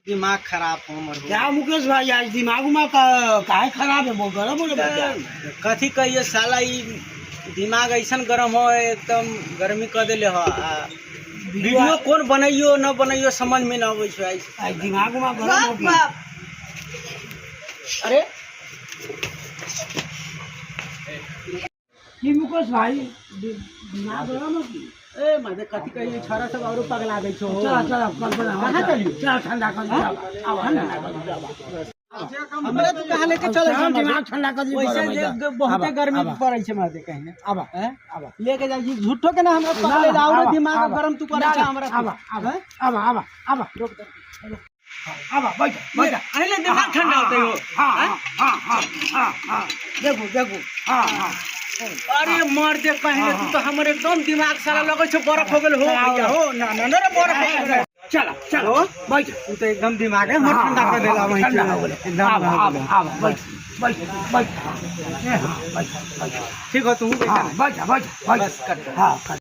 दिमाग खराब हो मर क्या मुकेश भाई आज दिमाग में काहे खराब है? वो गरम हो गया। कथी कहिए साला ई दिमाग ऐसा गरम हो एकदम गर्मी कर दिले हो वीडियो कौन बनाइयो न बनाइयो समझ में न आवे छै आज दिमाग में गरम हो गया। अरे की मुकेश भाई दिमाग गरम हो गया। ए मादे कथी कहिए छारा सब और पगला गई छो चल चल कल्पना कहां चलियो चल ठंडा कर अब ठंडा कर हमरा तो कहां लेके चले हम दिमाग ठंडा कर दी। वैसे बहुत गर्मी पड़ै छै मादे कहीं अब अब लेके जाई झूठो के ना हमरा पगले और दिमाग गरम तू करे छै हमरा अब अब रोक दे अब बैठ बैठ पहले दिमाग ठंडा होते हो हाँ देखो देखो हाँ अरे मर दे पहले तू तो हमर एकदम दिमाग सारा लगे छो बर्फ हो गेल हो भैया हो ना ना ना बर्फ हो गेल चल चलो बैठ तू तो एकदम दिमाग है मर ठंडा कर देला वही अब बैठ बैठ बैठ ठीक हो तू बैठ बैठ बस कर हाँ